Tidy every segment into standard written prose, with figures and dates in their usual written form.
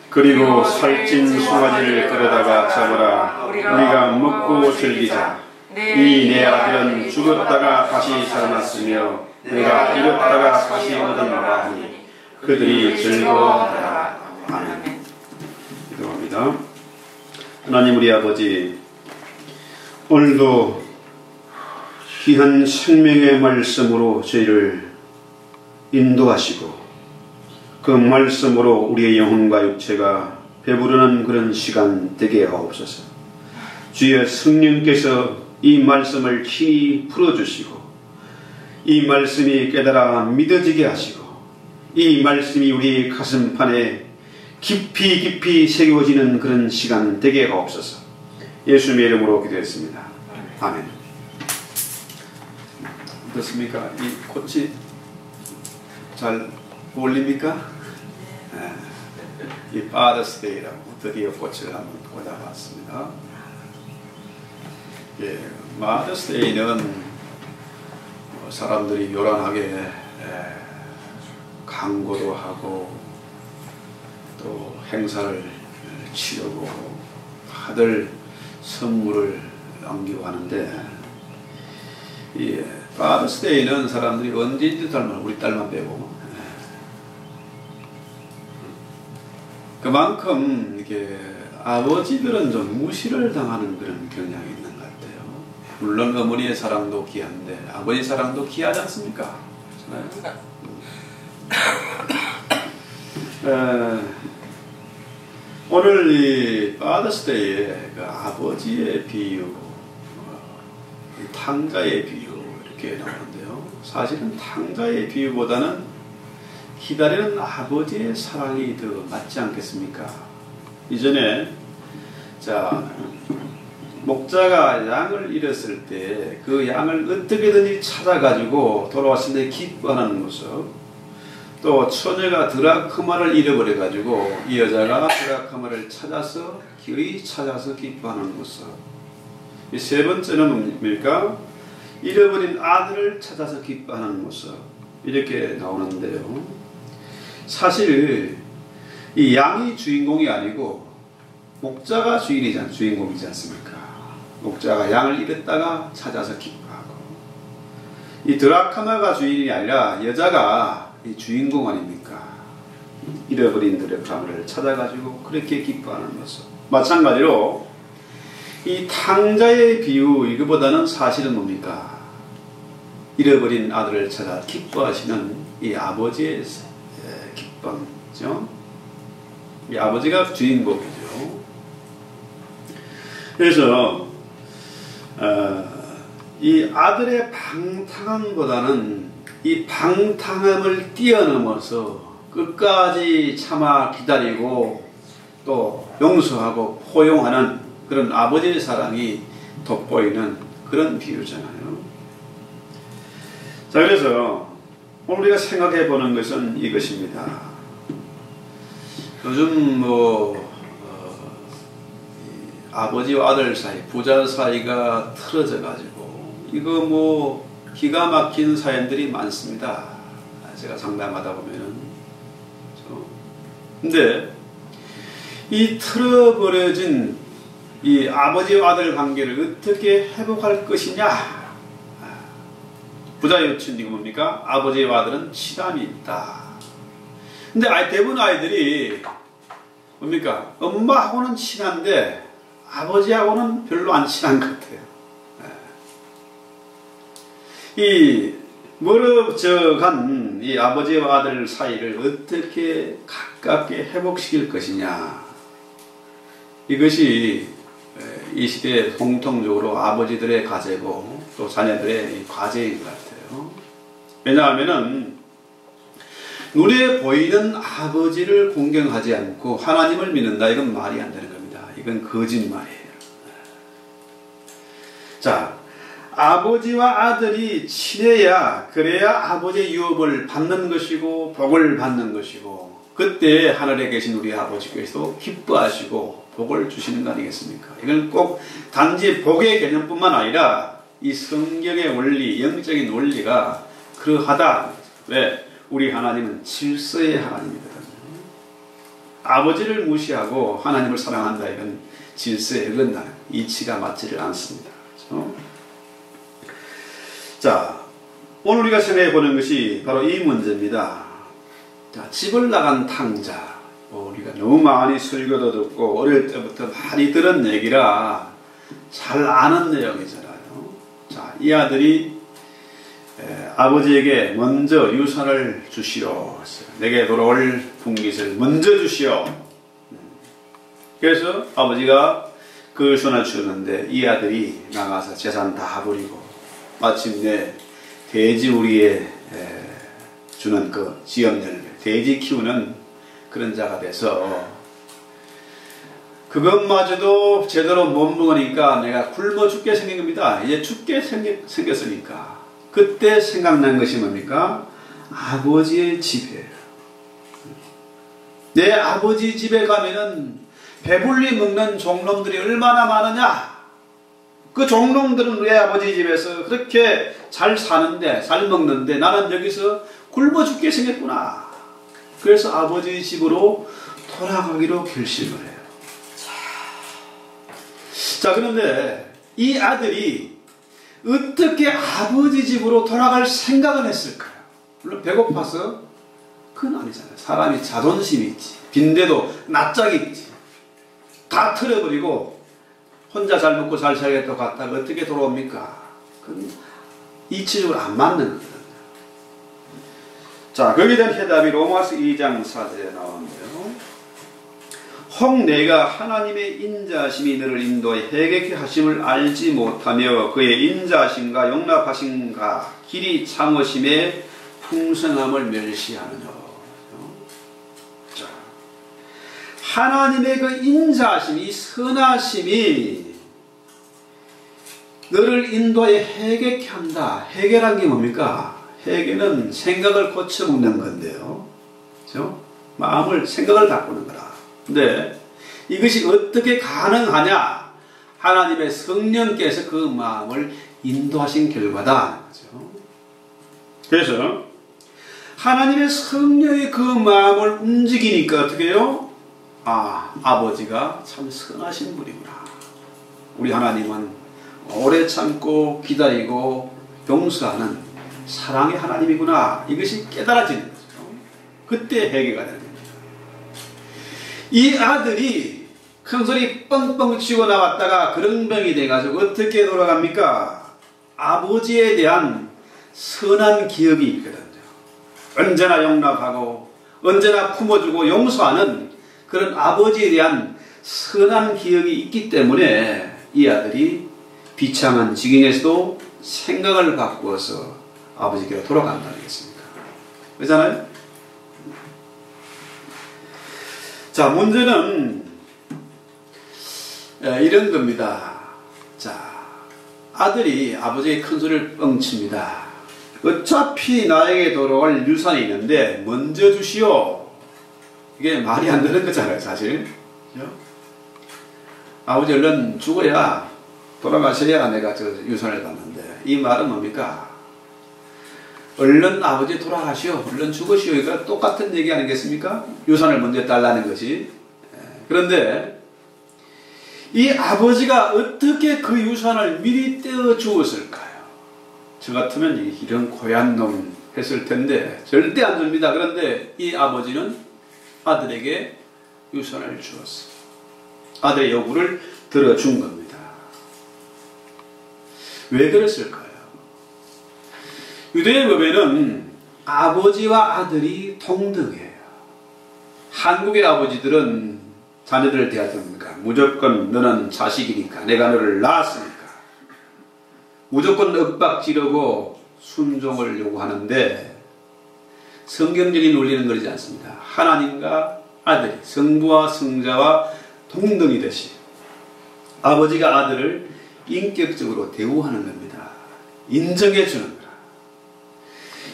그리고 살찐 송아지를 끌어다가 잡아라. 우리가 먹고 즐기자. 이 내 아들은 죽었다가 다시 살아났으며 내가 잃었다가 다시 얻었노라 하니 그들이 즐거워하더라. 아멘. 기도합니다. 하나님 우리 아버지, 오늘도 귀한 생명의 말씀으로 저희를 인도하시고 그 말씀으로 우리의 영혼과 육체가 배부르는 그런 시간 되게 하옵소서. 주의 성령께서 이 말씀을 친히 풀어주시고 이 말씀이 깨달아 믿어지게 하시고 이 말씀이 우리 가슴판에 깊이 새겨지는 그런 시간 되게 하옵소서. 예수님의 이름으로 기도했습니다. 아멘. 어떻습니까? 이 꽃이 잘 어울립니까? 이 Father's Day라고 드디어 꽃을 한번 꽂아봤습니다. 예, Mother's Day는 사람들이 요란하게 광고도 하고 또 행사를 치르고 다들 선물을 남기고 하는데 이 Father's Day는 사람들이 언제든지 닮아 우리 딸만 빼고 그만큼 이렇게 아버지들은 좀 무시를 당하는 그런 경향이 있는 것 같아요. 물론 어머니의 사랑도 귀한데 아버지 사랑도 귀하지 않습니까? 오늘 이 Father's Day에 그 아버지의 비유, 탕자의 비유 이렇게 나오는데요. 사실은 탕자의 비유보다는 기다리는 아버지의 사랑이 더 맞지 않겠습니까? 이전에 목자가 양을 잃었을 때 그 양을 어떻게든지 찾아가지고 돌아왔을 때 기뻐하는 모습, 또 처녀가 드라크마를 잃어버려가지고 이 여자가 드라크마를 찾아서 기어이 찾아서 기뻐하는 모습, 이 세 번째는 뭡니까? 잃어버린 아들을 찾아서 기뻐하는 모습, 이렇게 나오는데요. 사실 이 양이 주인공이 아니고 목자가 주인공이지 않습니까? 목자가 양을 잃었다가 찾아서 기뻐하고 이 드라크마가 주인이 아니라 여자가 이 주인공 아닙니까? 잃어버린 드라크마를 찾아가지고 그렇게 기뻐하는 모습. 마찬가지로 이 탕자의 비유 이거보다는 사실은 뭡니까? 잃어버린 아들을 찾아 기뻐하시는 이 아버지의 기쁨이죠. 이 아버지가 주인공이죠. 그래서 이 아들의 방탕함보다는 이 방탕함을 뛰어넘어서 끝까지 참아 기다리고 또 용서하고 포용하는 그런 아버지의 사랑이 돋보이는 그런 비유잖아요. 자, 그래서 오늘 우리가 생각해 보는 것은 이것입니다. 요즘 아버지와 아들 사이, 부자 사이가 틀어져 가지고 이거 기가 막힌 사연들이 많습니다. 제가 상담하다 보면은. 근데 이 틀어버려진 이 아버지와 아들 관계를 어떻게 회복할 것이냐? 부자 여친 이거 뭡니까? 아버지와 아들은 친함이 있다. 근데 대부분 아이들이 뭡니까? 엄마하고는 친한데 아버지하고는 별로 안 친한 것 같아요. 이 멀어져간 이 아버지와 아들 사이를 어떻게 가깝게 회복시킬 것이냐, 이것이 이 시대에 공통적으로 아버지들의 과제고 또 자녀들의 과제인 것 같아요. 왜냐하면은 눈에 보이는 아버지를 공경하지 않고 하나님을 믿는다, 이건 말이 안 되는 겁니다. 이건 거짓말이에요. 자, 아버지와 아들이 친해야, 그래야 아버지의 유업을 받는 것이고 복을 받는 것이고, 그때 하늘에 계신 우리 아버지께서 기뻐하시고 복을 주시는 거 아니겠습니까? 이건 꼭 단지 복의 개념뿐만 아니라 이 성경의 원리, 영적인 원리가 그러하다. 왜? 우리 하나님은 질서의 하나님이거든요. 아버지를 무시하고 하나님을 사랑한다, 이건 질서에 어긋나는, 이치가 맞지를 않습니다. 그렇죠? 자, 오늘 우리가 생각해 보는 것이 바로 이 문제입니다. 자, 집을 나간 탕자. 우리가 너무 많이 설교도 듣고 어릴 때부터 많이 들은 얘기라 잘 아는 내용이잖아요. 자, 이 아들이 아버지에게 먼저 유산을 주시오. 내게 돌아올 분깃을 먼저 주시오. 그래서 아버지가 그 유산을 주는데 이 아들이 나가서 재산 다 버리고 마침내 돼지 우리에 주는 그 지역열매, 돼지 키우는 그런 자가 돼서 그것마저도 제대로 못 먹으니까 내가 굶어 죽게 생긴 겁니다. 이제 죽게 생겼으니까 그때 생각난 것이 뭡니까? 아버지의 집이에요. 내 아버지 집에 가면은 배불리 먹는 종놈들이 얼마나 많으냐? 그 종놈들은 내 아버지 집에서 그렇게 잘 사는데, 잘 먹는데 나는 여기서 굶어 죽게 생겼구나. 그래서 아버지 집으로 돌아가기로 결심을 해요. 자, 그런데 이 아들이 어떻게 아버지 집으로 돌아갈 생각을 했을까요? 물론 배고파서? 그건 아니잖아요. 사람이 자존심이 있지. 빈대도 낯짝이 있지. 다 틀어버리고 혼자 잘 먹고 잘 살겠다고 갔다가 어떻게 돌아옵니까? 그건 이치적으로 안 맞는 거거든요. 자, 거기에 대한 해답이 로마서 2장 4절에 나오는데요. 혹 내가 하나님의 인자하심이 너를 인도해 회개케 하심을 알지 못하며 그의 인자하심과 용납하심과 길이 참으심의 풍성함을 멸시하느냐. 자, 하나님의 그 인자하심, 이 선하심이 너를 인도해 회개케 한다. 회개란 게 뭡니까? 회개는 생각을 고쳐먹는 건데요. 그렇죠? 마음을, 생각을 바꾸는 거라. 근데 이것이 어떻게 가능하냐? 하나님의 성령께서 그 마음을 인도하신 결과다. 그렇죠? 그래서 하나님의 성령이 그 마음을 움직이니까 어떻게 해요? 아, 아버지가 참 선하신 분이구나. 우리 하나님은 오래 참고 기다리고 용서하는 사랑의 하나님이구나. 이것이 깨달아지는 거죠. 그때 회개가 되는 겁니다. 이 아들이 큰 소리 뻥뻥 치고 나왔다가 그렁병이 돼가지고 어떻게 돌아갑니까? 아버지에 대한 선한 기억이 있거든요. 언제나 용납하고 언제나 품어주고 용서하는 그런 아버지에 대한 선한 기억이 있기 때문에 이 아들이 비참한 지경에서도 생각을 바꾸어서 아버지께로 돌아간다는 것입니다. 그렇잖아요? 자, 문제는 이런 겁니다. 자, 아들이 아버지의 큰 소리를 뻥칩니다. 어차피 나에게 돌아올 유산이 있는데 먼저 주시오. 이게 말이 안 되는 거잖아요, 사실. 그렇죠? 아버지 얼른 죽어야, 돌아가셔야 내가 저 유산을 받는데, 이 말은 뭡니까? 얼른 아버지 돌아가시오, 얼른 죽으시오. 이거 똑같은 얘기 아니겠습니까? 유산을 먼저 달라는 것이. 그런데 이 아버지가 어떻게 그 유산을 미리 떼어 주었을까요? 저 같으면 이런 고얀 놈 했을 텐데 절대 안 줍니다. 그런데 이 아버지는 아들에게 유산을 주었어요. 아들의 요구를 들어준 겁니다. 왜 그랬을까요? 유대의 법에는 아버지와 아들이 동등해요. 한국의 아버지들은 자녀들을 대하십니까? 무조건 너는 자식이니까, 내가 너를 낳았으니까. 무조건 윽박지르고 순종을 요구하는데 성경적인 논리는 그러지 않습니다. 하나님과 아들이 성부와 성자와 동등이 되시 아버지가 아들을 인격적으로 대우하는 겁니다. 인정해 주는 거라.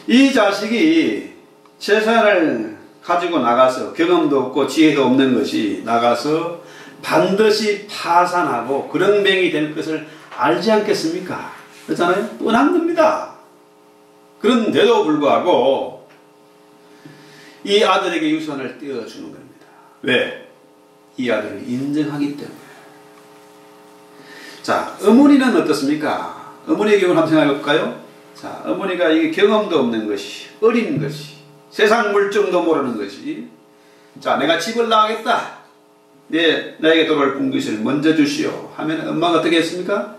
이 자식이 재산을 가지고 나가서 경험도 없고 지혜도 없는 것이 나가서 반드시 파산하고 그렁뱅이 될 것을 알지 않겠습니까? 그렇잖아요? 뻔한 겁니다. 그런데도 불구하고 이 아들에게 유산을 떼어주는 겁니다. 왜? 이 아들을 인정하기 때문에. 자, 어머니는 어떻습니까? 어머니의 경우를 한번 생각해 볼까요? 자, 어머니가 이게 경험도 없는 것이, 어린 것이, 세상 물정도 모르는 것이, 자, 내가 집을 나가겠다. 나에게 돌아올 분깃을 먼저 주시오. 하면 엄마가 어떻게 했습니까?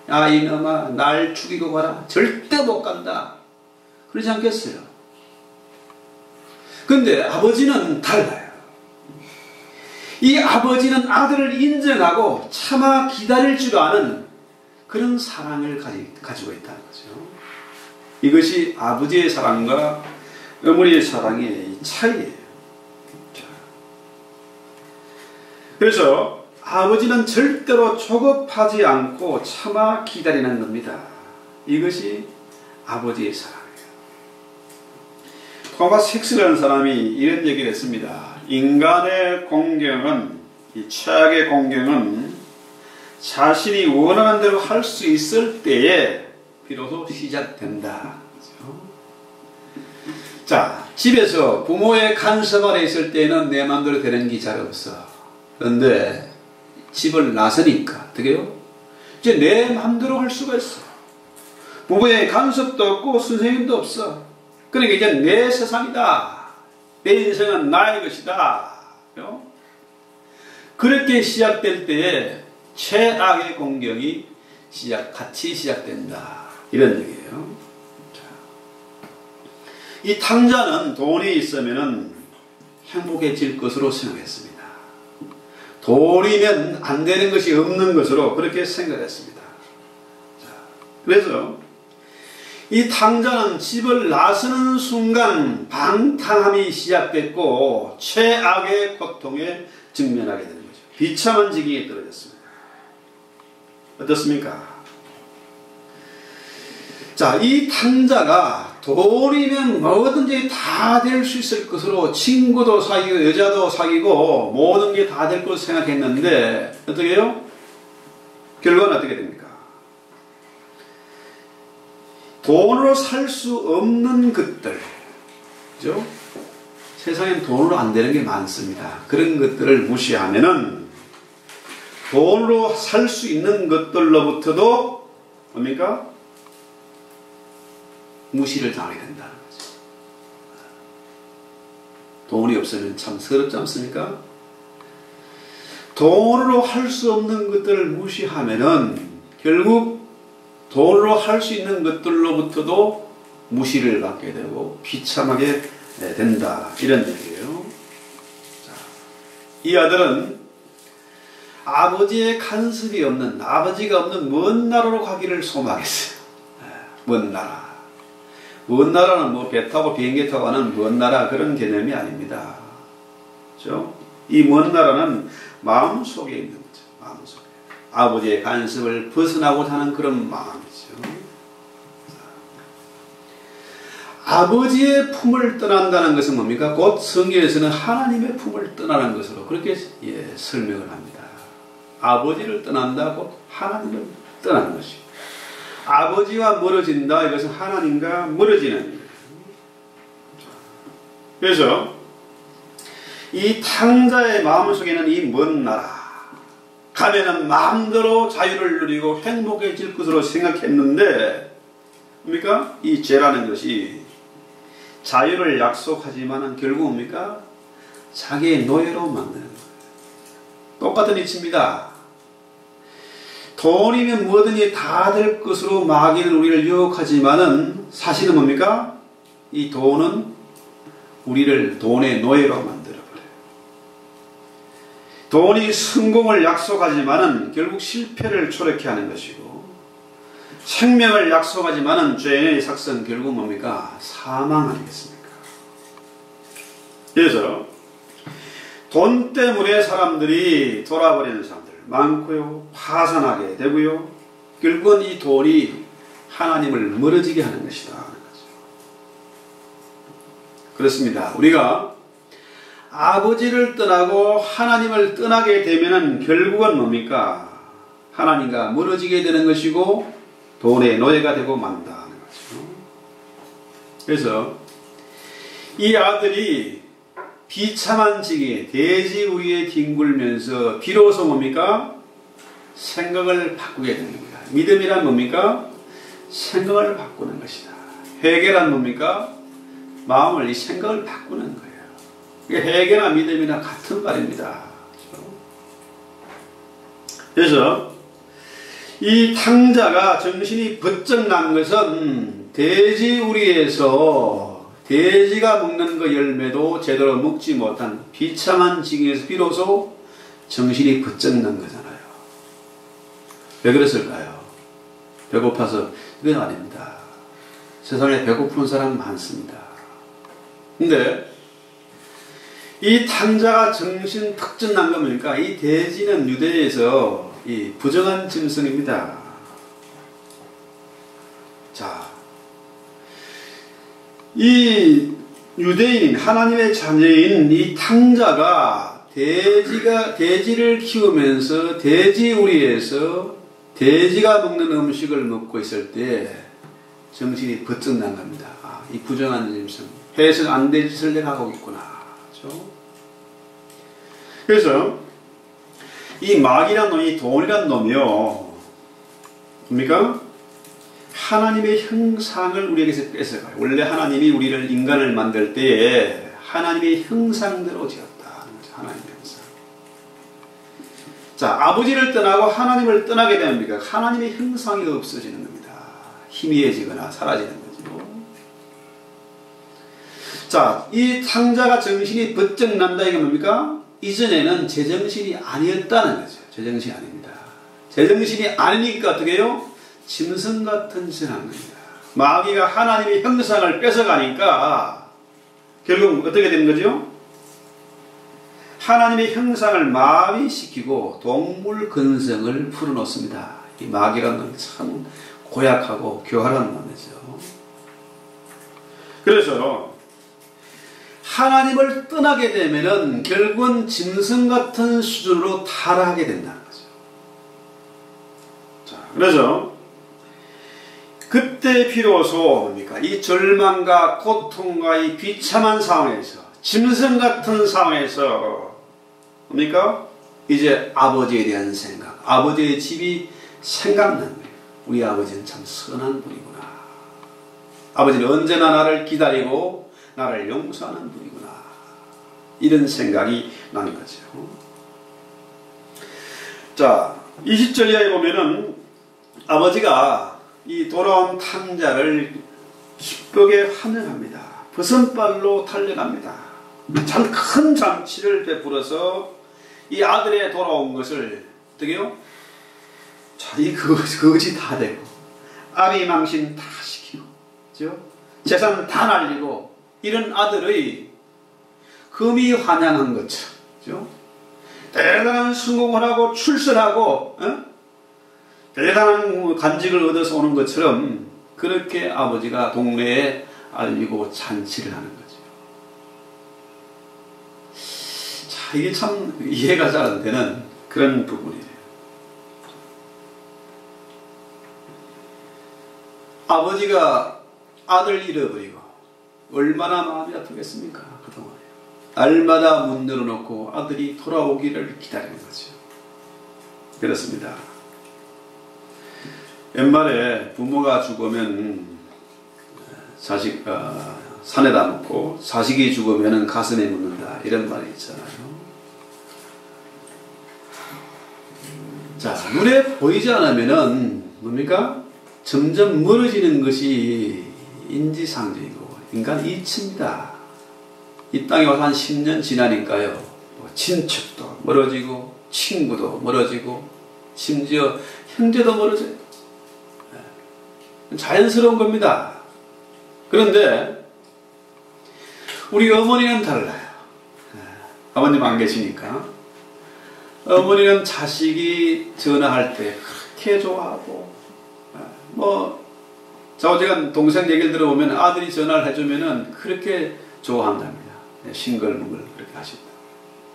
야, 이놈아, 날 죽이고 가라. 절대 못 간다. 그러지 않겠어요? 근데 아버지는 달라요. 이 아버지는 아들을 인정하고 차마 기다릴 줄 아는 그런 사랑을 가지고 있다는 거죠. 이것이 아버지의 사랑과 어머니의 사랑의 차이예요. 그래서 아버지는 절대로 조급하지 않고 참아 기다리는 겁니다. 이것이 아버지의 사랑이에요. 토마스 힉스라는 사람이 이런 얘기를 했습니다. 인간의 공경은, 이 최악의 공경은 자신이 원하는 대로 할 수 있을 때에 비로소 시작된다. 자, 집에서 부모의 간섭 아래 있을 때는 내 마음대로 되는 게 잘 없어. 그런데 집을 나서니까 어떻게요? 이제 내 마음대로 할 수가 있어. 부모의 간섭도 없고 선생님도 없어. 그러니까 이제 내 세상이다. 내 인생은 나의 것이다. 그렇게 시작될 때에 최악의 공경이 같이 시작된다. 이런 얘기예요. 이 탕자는 돈이 있으면 행복해질 것으로 생각했습니다. 돈이면 안 되는 것이 없는 것으로 그렇게 생각했습니다. 그래서 이 탕자는 집을 나서는 순간 방탕함이 시작됐고 최악의 고통에 직면하게 되는 거죠. 비참한 지경에 떨어졌습니다. 어떻습니까? 자, 이 탕자가 돈이면 뭐든지 다 될 수 있을 것으로 친구도 사귀고 여자도 사귀고 모든 게 다 될 것으로 생각했는데 어떻게 해요? 결과는 어떻게 됩니까? 돈으로 살 수 없는 것들, 그죠? 세상엔 돈으로 안 되는 게 많습니다. 그런 것들을 무시하면은 돈으로 살 수 있는 것들로부터도 뭡니까? 무시를 당하게 된다는 거죠. 돈이 없으면 참 서럽지 않습니까? 돈으로 할 수 없는 것들을 무시하면은 결국 돈으로 할 수 있는 것들로부터도 무시를 받게 되고 비참하게 된다. 이런 얘기예요. 자, 이 아들은 아버지의 간섭이 없는, 아버지가 없는 먼 나라로 가기를 소망했어요. 먼 나라. 먼 나라는 뭐 배 타고 비행기 타고 가는 먼 나라 그런 개념이 아닙니다. 그렇죠? 이 먼 나라는 마음속에 있는 거죠. 마음속에. 아버지의 간섭을 벗어나고자 하는 그런 마음이죠. 아버지의 품을 떠난다는 것은 뭡니까? 곧 성경에서는 하나님의 품을 떠나는 것으로 그렇게 설명을 합니다. 아버지를 떠난다, 곧 하나님을 떠나는 것이고. 아버지와 멀어진다, 이것은 하나님과 멀어지는 일이에요. 그래서 이 탕자의 마음속에는 이 먼 나라, 가면은 마음대로 자유를 누리고 행복해질 것으로 생각했는데 뭡니까? 이 죄라는 것이 자유를 약속하지만 결국 뭡니까? 자기의 노예로 만드는 거예요. 똑같은 이치입니다. 돈이면 뭐든지 다 될 것으로 마귀는 우리를 유혹하지만은 사실은 뭡니까? 이 돈은 우리를 돈의 노예로 만들어버려요. 돈이 성공을 약속하지만은 결국 실패를 초래케 하는 것이고, 생명을 약속하지만은 죄의 삭선 결국 뭡니까? 사망 아니겠습니까? 그래서 돈 때문에 사람들이 돌아버리는 사람들 많고요. 파산하게 되고요. 결국은 이 돈이 하나님을 멀어지게 하는 것이다. 그렇습니다. 우리가 아버지를 떠나고 하나님을 떠나게 되면은 결국은 뭡니까? 하나님과 멀어지게 되는 것이고 돈의 노예가 되고 만다는 거죠. 그래서 이 아들이 비참한 징에 돼지 위에 뒹굴면서 비로소 뭡니까? 생각을 바꾸게 되는 겁니다. 믿음이란 뭡니까? 생각을 바꾸는 것이다. 회개란 뭡니까? 마음을, 이 생각을 바꾸는 거예요. 이게 회개나 믿음이나 같은 말입니다. 그래서 이 탕자가 정신이 번쩍 난 것은 돼지 우리에서 돼지가 먹는 그 열매도 제대로 먹지 못한 비참한 징에서 비로소 정신이 번쩍 난 거잖아요. 왜 그랬을까요? 배고파서? 이건 아닙니다. 세상에 배고픈 사람 많습니다. 근데 이 탕자가 정신 턱 난 겁니까? 이 돼지는 유대에서 이 부정한 짐승입니다. 자, 이 유대인인 하나님의 자녀인 이 탕자가 돼지를 키우면서 돼지 우리에서 돼지가 먹는 음식을 먹고 있을 때 정신이 번쩍 난 겁니다. 아, 이 부정한 짐승, 해서는 안 될 짓을 내가 하고 있구나. 그렇죠? 그래서 이 마귀란 놈이, 돈이란 놈이요, 뭡니까? 하나님의 형상을 우리에게서 뺏어가요. 원래 하나님이 우리를, 인간을 만들 때에 하나님의 형상대로 지었다. 하나님의 형상. 자, 아버지를 떠나고 하나님을 떠나게 됩니까? 하나님의 형상이 없어지는 겁니다. 희미해지거나 사라지는 거죠. 자, 이 탕자가 정신이 번쩍 난다, 이게 뭡니까? 이전에는 제정신이 아니었다는 거죠. 제정신이 아닙니다. 제정신이 아니니까 어떻게 해요? 짐승 같은 짓을 한 겁니다. 마귀가 하나님의 형상을 뺏어가니까 결국 어떻게 되는 거죠? 하나님의 형상을 마비시키고 동물 근성을 풀어놓습니다. 이 마귀라는 건 참 고약하고 교활한 놈이죠. 그래서 하나님을 떠나게 되면은 결국은 짐승 같은 수준으로 타락하게 된다는 거죠. 자, 그래서 그때 비로소 뭡니까? 이 절망과 고통과 이 비참한 상황에서, 짐승 같은 상황에서 뭡니까? 이제 아버지에 대한 생각, 아버지의 집이 생각나는 거예요. 우리 아버지는 참 선한 분이구나. 아버지는 언제나 나를 기다리고 나를 용서하는 분이구나. 이런 생각이 나는 거죠. 자, 20절 이하에 보면은 아버지가 이 돌아온 탕자를 기쁘게 환영합니다. 버선발로 달려갑니다. 참 큰 잔치를 베풀어서 이 아들의 돌아온 것을 어떻게 해요? 자, 이 거지 다 되고 아리망신 다 시키고, 그죠? 재산 다 날리고, 이런 아들의 금이 환영한 것처럼, 그죠? 대단한 성공을 하고 출세하고, 대단한 간직을 얻어서 오는 것처럼 그렇게 아버지가 동네에 알리고 잔치를 하는 거죠. 자, 이게 참 이해가 잘 안 되는 그런 부분이에요. 아버지가 아들 잃어버리고 얼마나 마음이 아프겠습니까? 그동안 날마다 문 열어놓고 아들이 돌아오기를 기다리는 거죠. 그렇습니다. 옛말에 부모가 죽으면 산에다 놓고 자식이 죽으면 가슴에 묻는다, 이런 말이 있잖아요. 자, 눈에 보이지 않으면은 뭡니까? 점점 멀어지는 것이 인지상정이고 인간 이치입니다. 이 땅에 와서 한 10년 지나니까요, 친척도 멀어지고 친구도 멀어지고 심지어 형제도 멀어져요. 자연스러운 겁니다. 그런데 우리 어머니는 달라요. 어머님 안 계시니까. 어머니는 자식이 전화할 때 그렇게 좋아하고, 제가 동생 얘기를 들어보면 아들이 전화를 해주면은 그렇게 좋아한답니다. 싱글뭉글 그렇게 하신다.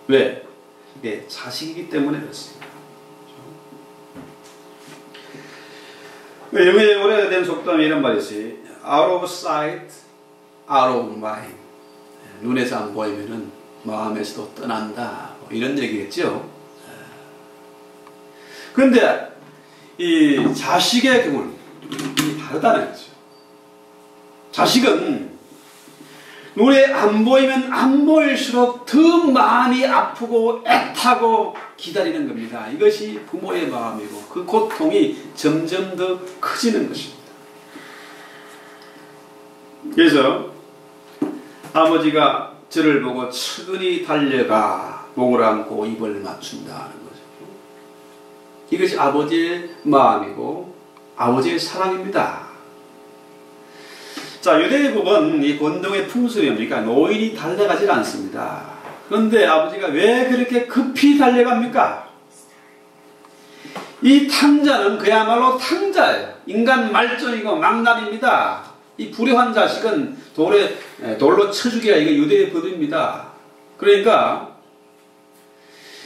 왜? 네, 자식이기 때문에 그렇습니다. 영어에 오래된 속담에 이런 말이 있어요. Out of sight, out of mind. 눈에서 안 보이면은 마음에서도 떠난다. 뭐 이런 얘기겠죠. 그런데 이 자식의 경우는 다르다는 거죠. 자식은 눈에 안 보이면 안 보일수록 더 마음이 아프고 애타고 기다리는 겁니다. 이것이 부모의 마음이고 그 고통이 점점 더 커지는 것입니다. 그래서 아버지가 저를 보고 측은히 달려가 목을 안고 입을 맞춘다는 거죠. 이것이 아버지의 마음이고 아버지의 사랑입니다. 자, 유대법은 이 권동의 풍습이 뭡니까? 노인이 달려가질 않습니다. 그런데 아버지가 왜 그렇게 급히 달려갑니까? 이 탕자는 그야말로 탕자예요. 인간 말종이고 망나니입니다. 이 불효한 자식은 돌로 쳐주기가 이게 유대의 법입니다. 그러니까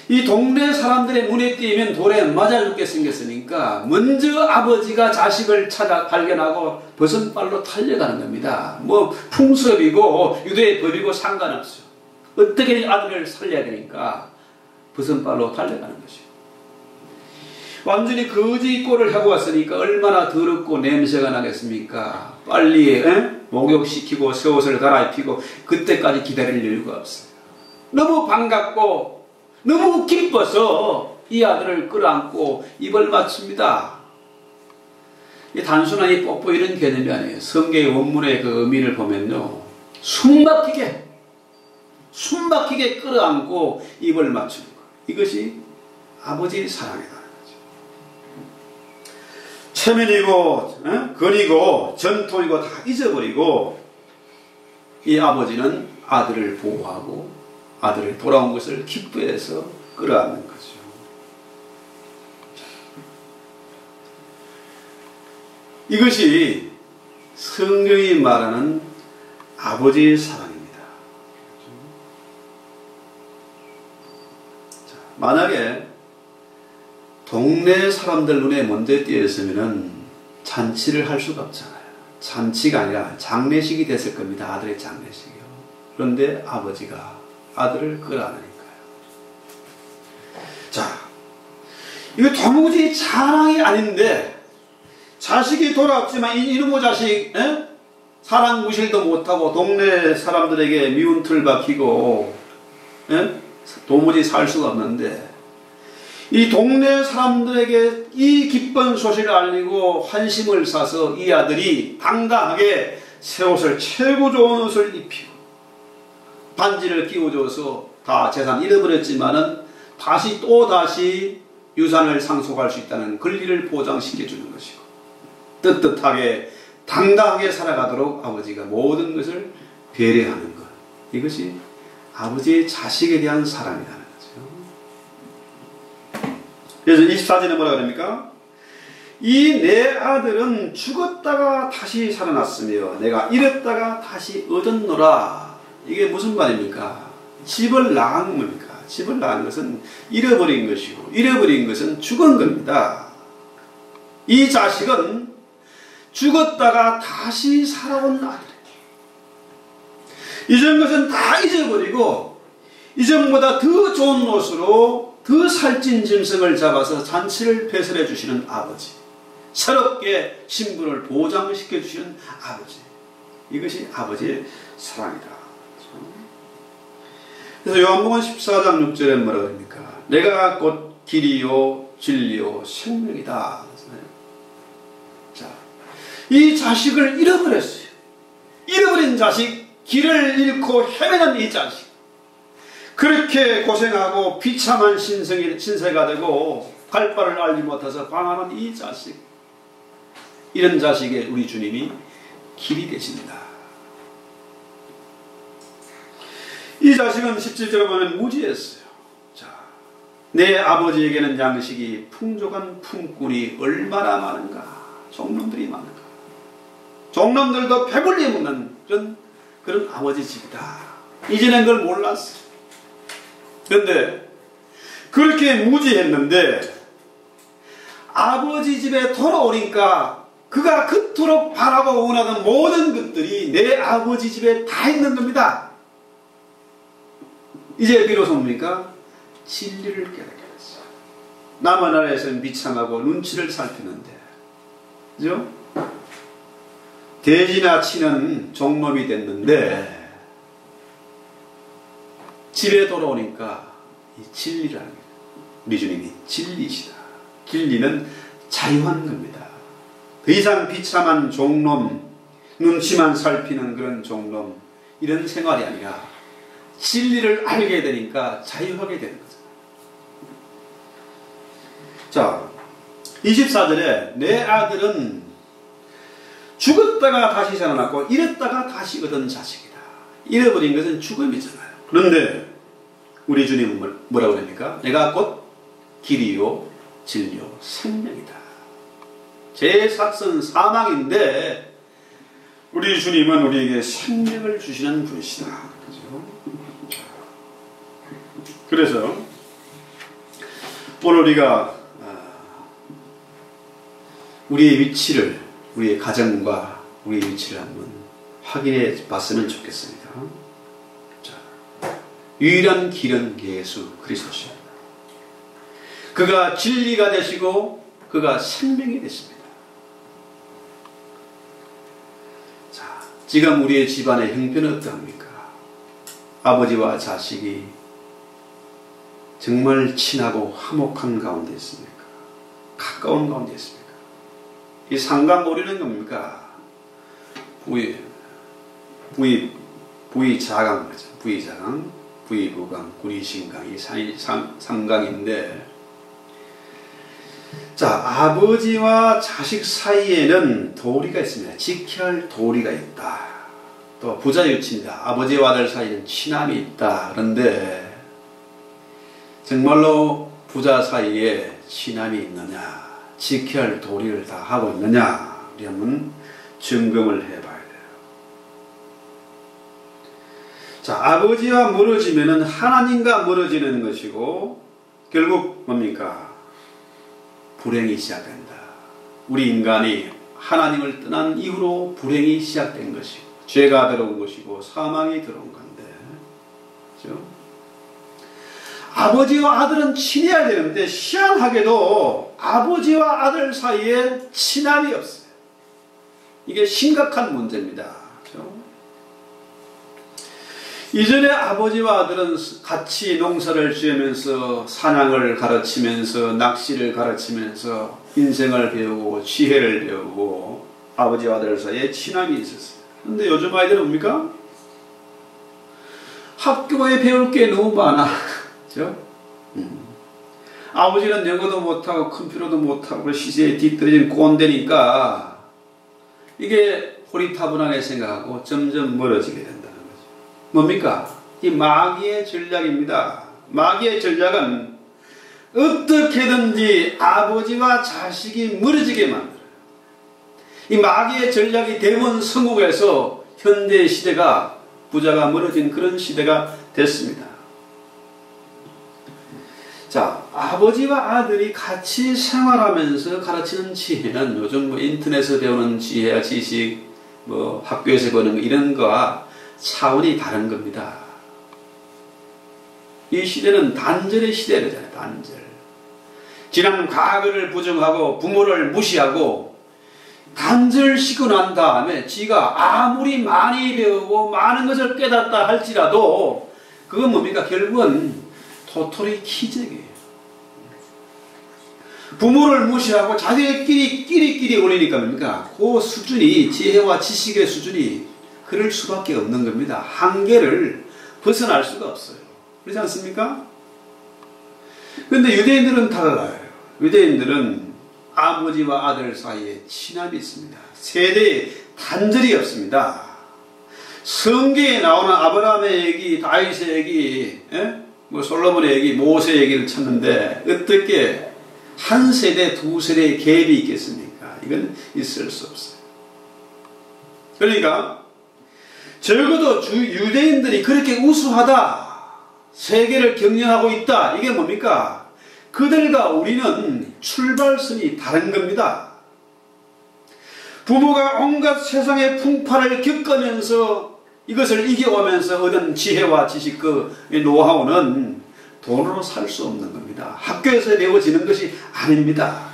이 동네 사람들의 눈에 띄면 돌에 맞아 죽게 생겼으니까 먼저 아버지가 자식을 찾아 발견하고 버선발로 달려가는 겁니다. 뭐 풍습이고 유대의 법이고 상관없어요. 어떻게든 아들을 살려야 되니까 버선발로 달려가는 것이요. 완전히 거지 꼴을 하고 왔으니까 얼마나 더럽고 냄새가 나겠습니까? 빨리 목욕시키고 새 옷을 갈아입히고 그때까지 기다릴 여유가 없어요. 너무 반갑고 너무 기뻐서 이 아들을 끌어안고 입을 맞춥니다. 이 단순한 이 뽀뽀 이런 개념이 아니에요. 성경의 원문의 그 의미를 보면요, 숨막히게 끌어안고 입을 맞추는 것. 이것이 아버지의 사랑이라는 거죠. 체면이고 거리고 전통이고 다 잊어버리고 이 아버지는 아들을 보호하고 아들을 돌아온 것을 기뻐해서 끌어안는 거죠. 이것이 성경이 말하는 아버지의 사랑입니다. 자, 만약에 동네 사람들 눈에 먼저 띄었으면 잔치를 할 수가 없잖아요. 잔치가 아니라 장례식이 됐을 겁니다. 아들의 장례식이요. 그런데 아버지가 아들을 끌어안으니까요. 자, 이거 도무지 자랑이 아닌데 자식이 돌아왔지만 이놈의 자식 사랑 무실도 못하고 동네 사람들에게 미운 틀 박히고 도무지 살 수가 없는데 이 동네 사람들에게 이 기쁜 소식을 알리고 환심을 사서 이 아들이 당당하게 새 옷을 최고 좋은 옷을 입히고 반지를 끼워줘서 다 재산 잃어버렸지만은 또다시 유산을 상속할 수 있다는 권리를 보장시켜주는 것이고 떳떳하게 당당하게 살아가도록 아버지가 모든 것을 배려하는 것. 이것이 아버지의 자식에 대한 사랑이라는 거죠. 그래서 24절에 뭐라 그럽니까? 이 내 아들은 죽었다가 다시 살아났으며 내가 잃었다가 다시 얻었노라. 이게 무슨 말입니까? 집을 나간 겁니까? 집을 나간 것은 잃어버린 것이고 잃어버린 것은 죽은 겁니다. 이 자식은 죽었다가 다시 살아온 아들이에요. 잊은 것은 다 잊어버리고 이전보다 더 좋은 옷으로 더 살찐 짐승을 잡아서 잔치를 배설해 주시는 아버지, 새롭게 신분을 보장시켜 주시는 아버지. 이것이 아버지의 사랑이다. 그래서 요한복음 14장 6절에 뭐라고 합니까? 내가 곧 길이요 진리요 생명이다. 자, 이 자식을 잃어버렸어요. 잃어버린 자식, 길을 잃고 헤매는 이 자식, 그렇게 고생하고 비참한 신세가 되고 갈 바를 알지 못해서 방황하는 이 자식, 이런 자식에 우리 주님이 길이 되십니다. 이 자식은 17절에 보면 무지했어요. 자, 내 아버지에게는 양식이 풍족한 품꾼이 얼마나 많은가, 종놈들이 많은가, 종놈들도 배불리 먹는 그런 아버지 집이다. 이제는 그걸 몰랐어요. 그런데 그렇게 무지했는데 아버지 집에 돌아오니까 그가 그토록 바라고 원하던 모든 것들이 내 아버지 집에 다 있는 겁니다. 이제 비로소 뭡니까? 진리를 깨닫게 됐어요. 남한 나라에서는 비참하고 눈치를 살피는데, 그죠? 돼지나 치는 종놈이 됐는데, 집에 돌아오니까 이 진리라는 거예요. 우리 주님이 진리시다. 진리는 자유한 겁니다. 더 이상 비참한 종놈, 눈치만 살피는 그런 종놈, 이런 생활이 아니라 진리를 알게 되니까 자유하게 되는 거죠. 자, 24절에 내 아들은 죽었다가 다시 살아났고 잃었다가 다시 얻은 자식이다. 잃어버린 것은 죽음이잖아요. 그런데 우리 주님은 뭐라고 그럽니까? 내가 곧 길이요 진리요 생명이다. 제 삭은 사망인데 우리 주님은 우리에게 생명을 주시는 분이시다. 그죠? 그래서 오늘 우리가 우리의 위치를, 우리의 가정과 우리의 위치를 한번 확인해 봤으면 좋겠습니다. 자, 유일한 길은 예수 그리스도십니다. 그가 진리가 되시고 그가 생명이 되십니다. 자, 지금 우리의 집안의 형편은 어떠합니까? 아버지와 자식이 정말 친하고 화목한 가운데 있습니까? 가까운 가운데 있습니까? 이 상관고리는 뭡니까? 부의자강, 부의자강, 부의부강, 구리신강, 이 상강인데, 자, 아버지와 자식 사이에는 도리가 있습니다. 지켜야 할 도리가 있다. 또 부자유치입니다. 아버지와 아들 사이에는 친함이 있다. 그런데 정말로 부자 사이에 친함이 있느냐, 지켜야 할 도리를 다 하고 있느냐, 우리 한번 점검을 해봐야 돼요. 자, 아버지와 멀어지면은 하나님과 멀어지는 것이고, 결국 뭡니까? 불행이 시작된다. 우리 인간이 하나님을 떠난 이후로 불행이 시작된 것이고, 죄가 들어온 것이고, 사망이 들어온 건데, 그렇죠? 아버지와 아들은 친해야 되는데 희한하게도 아버지와 아들 사이에 친함이 없어요. 이게 심각한 문제입니다. 그렇죠? 이전에 아버지와 아들은 같이 농사를 지으면서 사냥을 가르치면서 낚시를 가르치면서 인생을 배우고 지혜를 배우고 아버지와 아들 사이에 친함이 있었어요. 그런데 요즘 아이들은 뭡니까? 학교에 배울 게 너무 많아. 그렇죠? 아버지는 영어도 못하고 컴퓨터도 못하고 시세에 뒤떨어진 꼰대니까 이게 호리타분하게 생각하고 점점 멀어지게 된다는 거죠. 뭡니까? 이 마귀의 전략입니다. 마귀의 전략은 어떻게든지 아버지와 자식이 멀어지게 만들어요. 이 마귀의 전략이 대부분 성공해서 현대 시대가 부자가 멀어진 그런 시대가 됐습니다. 자, 아버지와 아들이 같이 생활하면서 가르치는 지혜는 요즘 뭐 인터넷에서 배우는 지혜와 지식, 뭐 학교에서 배우는 이런 거와 차원이 다른 겁니다. 이 시대는 단절의 시대잖아요. 단절. 지난 과거를 부정하고 부모를 무시하고 단절시키고 난 다음에 지가 아무리 많이 배우고 많은 것을 깨닫다 할지라도 그건 뭡니까? 결국은 토토리 키재기예요. 부모를 무시하고 자기들끼리 올리니까 뭡니까? 그 수준이, 지혜와 지식의 수준이 그럴 수밖에 없는 겁니다. 한계를 벗어날 수가 없어요. 그렇지 않습니까? 그런데 유대인들은 달라요. 유대인들은 아버지와 아들 사이에 친함이 있습니다. 세대에 단절이 없습니다. 성경에 나오는 아브라함의 얘기, 다윗의 얘기, 뭐 솔로몬의 얘기, 모세의 얘기를 찾는데 어떻게 한 세대, 두 세대의 갭이 있겠습니까? 이건 있을 수 없어요. 그러니까 적어도 유대인들이 그렇게 우수하다, 세계를 경영하고 있다, 이게 뭡니까? 그들과 우리는 출발선이 다른 겁니다. 부모가 온갖 세상의 풍파를 겪으면서 이것을 이겨오면서 얻은 지혜와 지식, 그 노하우는 돈으로 살 수 없는 겁니다. 학교에서 배워지는 것이 아닙니다.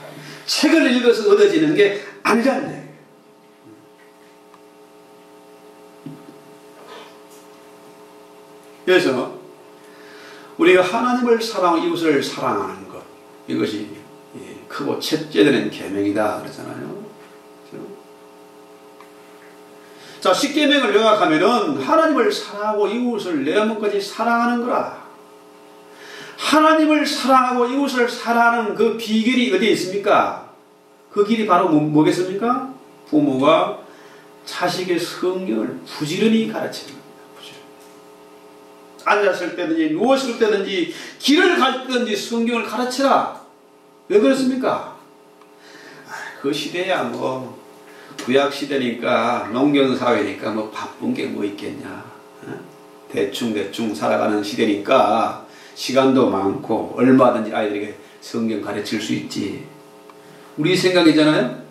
책을 읽어서 얻어지는 게 아니란데. 그래서 우리가 하나님을 사랑하고 이웃을 사랑하는 것, 이것이 크고 첫째 되는 계명이다 그러잖아요. 자, 십계명을 요약하면은 하나님을 사랑하고 이웃을 내 몸까지 사랑하는 거라. 하나님을 사랑하고 이웃을 사랑하는 그 비결이 어디에 있습니까? 그 길이 바로 뭐겠습니까? 부모가 자식의 성경을 부지런히 가르치는 겁니다. 부지런히. 앉았을 때든지 누웠을 때든지 길을 갈 때든지 성경을 가르치라. 왜 그렇습니까? 그 시대야 뭐 구약시대니까 농경사회니까 뭐 바쁜 게 뭐 있겠냐. 대충 살아가는 시대니까 시간도 많고 얼마든지 아이들에게 성경 가르칠 수 있지. 우리 생각이잖아요.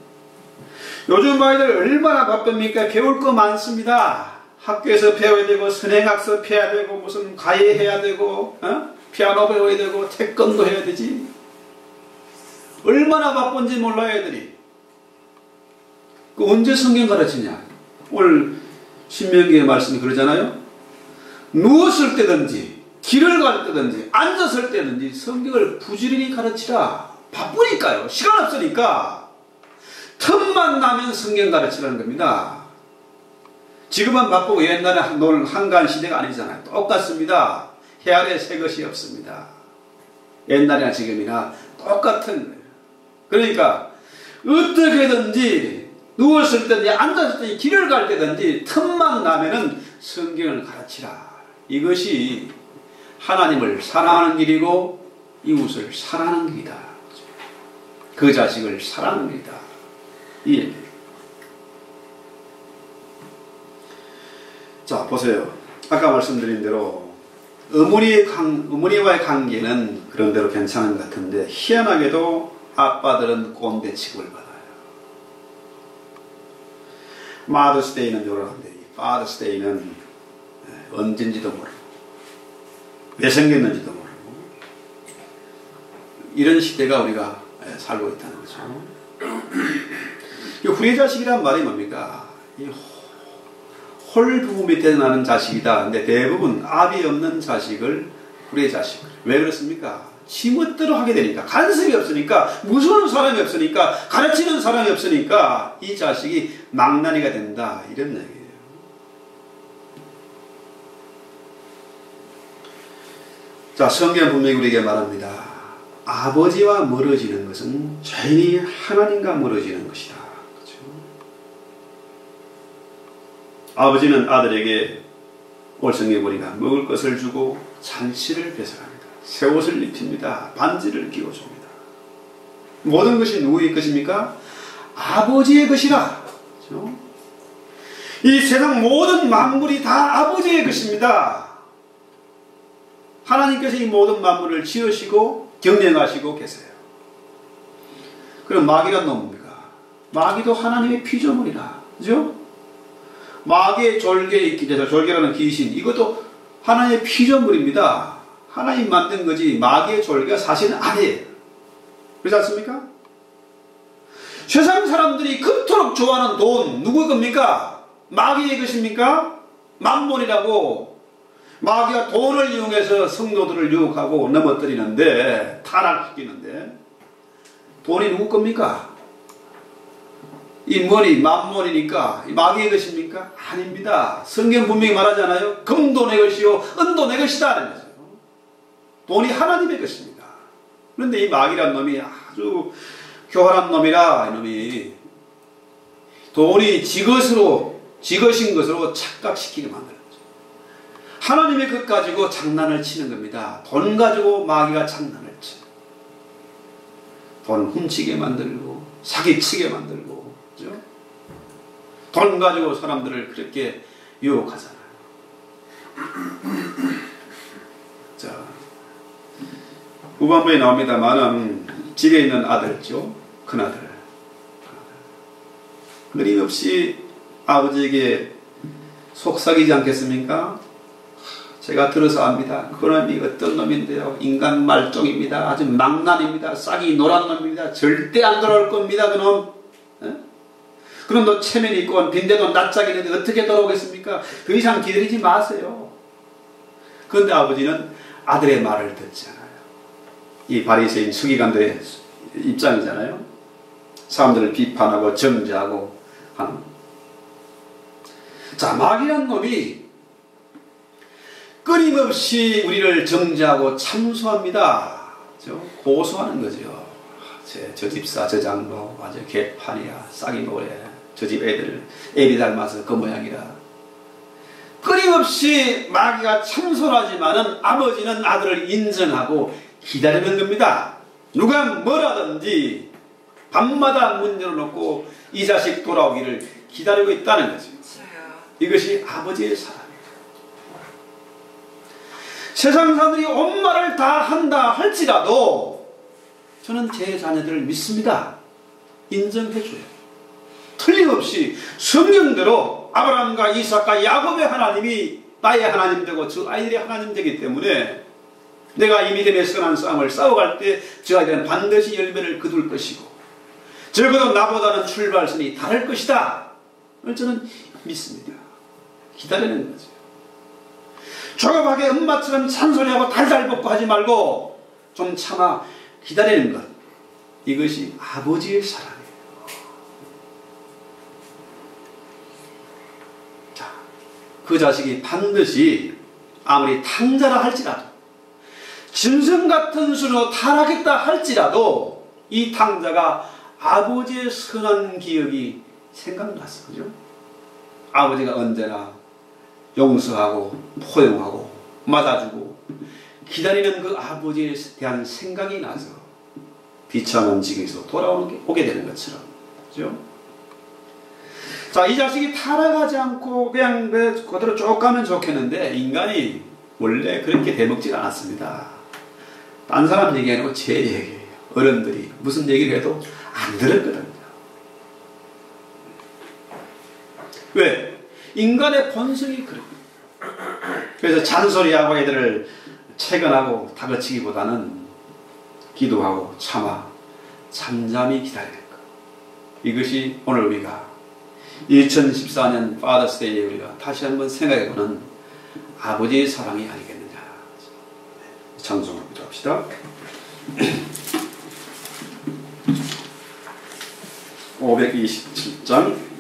요즘 아이들 얼마나 바쁩니까? 배울 거 많습니다. 학교에서 배워야 되고 선행학습 해야 되고 무슨 과외 해야 되고 피아노 배워야 되고 태권도 해야 되지. 얼마나 바쁜지 몰라요 애들이. 그 언제 성경 가르치냐. 오늘 신명기의 말씀이 그러잖아요. 누웠을 때든지 길을 갈 때든지 앉았을 때든지 성경을 부지런히 가르치라. 바쁘니까요. 시간 없으니까. 틈만 나면 성경 가르치라는 겁니다. 지금은 바쁘고 옛날에 한가한 시대가 아니잖아요. 똑같습니다. 해 아래 새 것이 없습니다. 옛날이나 지금이나 똑같은 거예요. 그러니까 어떻게든지 누웠을 때든지 앉았을 때든지 길을 갈 때든지 틈만 나면은 성경을 가르치라. 이것이 하나님을 사랑하는 길이고 이웃을 사랑하는 길이다. 그 자식을 사랑하는 길이다. 이 얘기예요. 자, 보세요. 아까 말씀드린 대로 어머니와의 관계는 그런 대로 괜찮은 것 같은데 희한하게도 아빠들은 꼰대 취급을 받아요. 마더스데이는 요런데 파더스데이는 언젠지도 모르고 왜 생겼는지도 모르고 이런 시대가 우리가 살고 있다는 거죠. 이 후레자식이란 말이 뭡니까? 이 홀 부부 밑에 나는 자식이다. 근데 대부분 압이 없는 자식을 후레자식. 왜 그렇습니까? 지멋대로 하게 되니까, 간섭이 없으니까, 무서운 사람이 없으니까, 가르치는 사람이 없으니까 이 자식이 망나니가 된다. 이런 얘기예요. 자, 성경 분명히 우리에게 말합니다. 아버지와 멀어지는 것은 죄인이 하나님과 멀어지는 것이다. 그렇죠? 아버지는 아들에게 올성에 보니까 먹을 것을 주고 잔치를 배설합니다. 새 옷을 입힙니다. 반지를 끼워줍니다. 모든 것이 누구의 것입니까? 아버지의 것이라. 그렇죠? 이 세상 모든 만물이 다 아버지의 것입니다. 하나님께서 이 모든 만물을 지으시고 경영하시고 계세요. 그럼 마귀란 놈입니까? 마귀도 하나님의 피조물이라. 그죠? 마귀의 졸개, 졸개라는 귀신, 이것도 하나님의 피조물입니다. 하나님 만든 거지 마귀의 졸개가 사실은 아니에요. 그렇지 않습니까? 세상 사람들이 그토록 좋아하는 돈 누구의 겁니까? 마귀의 것입니까? 만몬이라고 마귀가 돈을 이용해서 성도들을 유혹하고 넘어뜨리는데, 타락시키는데, 돈이 누구 겁니까? 이 머니, 만몬이니까 마귀의 것입니까? 아닙니다. 성경 분명히 말하잖아요. 금도 내 것이요 은도 내 것이다 라는 거죠. 돈이 하나님의 것입니다. 그런데 이 마귀란 놈이 아주 교활한 놈이라, 이놈이 돈이 지것인 것으로 착각시키게 만들어요. 하나님의 것 가지고 장난을 치는 겁니다. 돈 가지고 마귀가 장난을 쳐. 돈 훔치게 만들고 사기치게 만들고, 그죠? 돈 가지고 사람들을 그렇게 유혹하잖아요. 자, 후반부에 나옵니다만은 집에 있는 아들죠, 큰아들. 끊임없이 아버지에게 속삭이지 않겠습니까? 제가 들어서 압니다. 그놈이 어떤 놈인데요. 인간 말종입니다. 아주 망난입니다. 싹이 노란 놈입니다. 절대 안 돌아올 겁니다. 그놈. 그놈도 체면이 있고 빈대도 낯짝이 있는데 어떻게 돌아오겠습니까? 더 이상 기다리지 마세요. 그런데 아버지는 아들의 말을 듣지 않아요. 이 바리새인 서기관들의 입장이잖아요. 사람들을 비판하고 정죄하고 하는. 자, 마귀란 놈이 끊임없이 우리를 정죄하고 참소합니다. 고소하는 거죠. 저 집사, 저 장로, 아주 개판이야, 싹이 노래, 저 집 애들, 애비 닮아서 그 모양이라. 끊임없이 마귀가 참소하지만은 아버지는 아들을 인정하고 기다리는 겁니다. 누가 뭐라든지 밤마다 문 열어놓고 이 자식 돌아오기를 기다리고 있다는 거죠. 이것이 아버지의 사랑이에요. 세상 사람들이 온 말을 다 한다 할지라도 저는 제 자녀들을 믿습니다. 인정해줘요. 틀림없이 성경대로 아브라함과 이삭과 야곱의 하나님이 나의 하나님 되고 저 아이들의 하나님 되기 때문에 내가 이 믿음의 선한 싸움을 싸워갈 때 저 아이들은 반드시 열매를 거둘 것이고 적어도 나보다는 출발선이 다를 것이다. 저는 믿습니다. 기다리는 거죠. 조급하게 엄마처럼 잔소리하고 달달 볶고 하지 말고 좀 참아 기다리는 것. 이것이 아버지의 사랑이에요. 자, 그 자식이 반드시 아무리 탕자라 할지라도 짐승 같은 수로 타락했다 할지라도 이 탕자가 아버지의 선한 기억이 생각났어. 그죠? 아버지가 언제나 용서하고 포용하고 맞아주고 기다리는 그 아버지에 대한 생각이 나서 비참한 지경에서 오게 되는 것처럼. 그죠? 자, 이 자식이 타락하지 않고 그냥 그대로 쭉 가면 좋겠는데 인간이 원래 그렇게 대먹질 않았습니다. 딴 사람 얘기 아니고 제 얘기예요. 어른들이 무슨 얘기를 해도 안 들었거든요. 왜? 인간의 본성이 그래요. 그래서 잔소리하고 애들을 채근하고 다그치기보다는 기도하고 참아 잠잠히 기다리는 것. 이것이 오늘 우리가 2014년 파더스데이에 우리가 다시 한번 생각해보는 아버지의 사랑이 아니겠느냐. 찬송을 기도합시다. 527장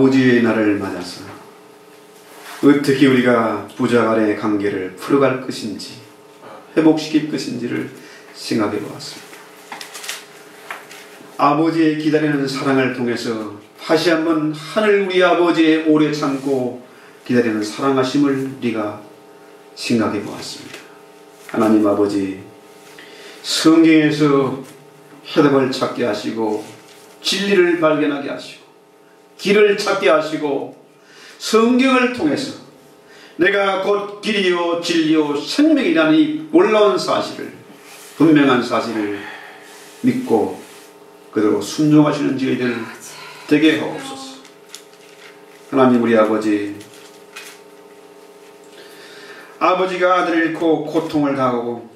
아버지의 날을 맞아서 어떻게 우리가 부자 간의 관계를 풀어갈 것인지, 회복시킬 것인지를 생각해 보았습니다. 아버지의 기다리는 사랑을 통해서 다시 한번 하늘 우리 아버지의 오래 참고 기다리는 사랑하심을 우리가 생각해 보았습니다. 하나님 아버지, 성경에서 해답을 찾게 하시고 진리를 발견하게 하시고 길을 찾게 하시고 성경을 통해서 내가 곧 길이요 진리요 생명이라는 이 놀라운 사실을, 분명한 사실을 믿고 그대로 순종하시는 저희들 되게 하옵소서. 하나님 우리 아버지, 아버지가 아들을 잃고 고통을 당하고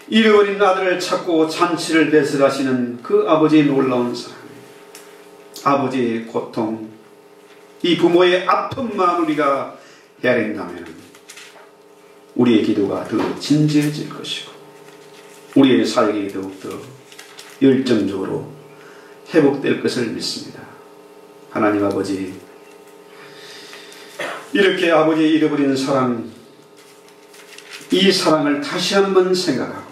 잃어버린 아들을 찾고 잔치를 배설하시는 그 아버지의 놀라운 사랑, 아버지의 고통, 이 부모의 아픈 마음을 우리가 헤아린다면 우리의 기도가 더 진지해질 것이고 우리의 사역이 더욱더 열정적으로 회복될 것을 믿습니다. 하나님 아버지, 이렇게 아버지의 잃어버린 사랑, 이 사랑을 다시 한번 생각하고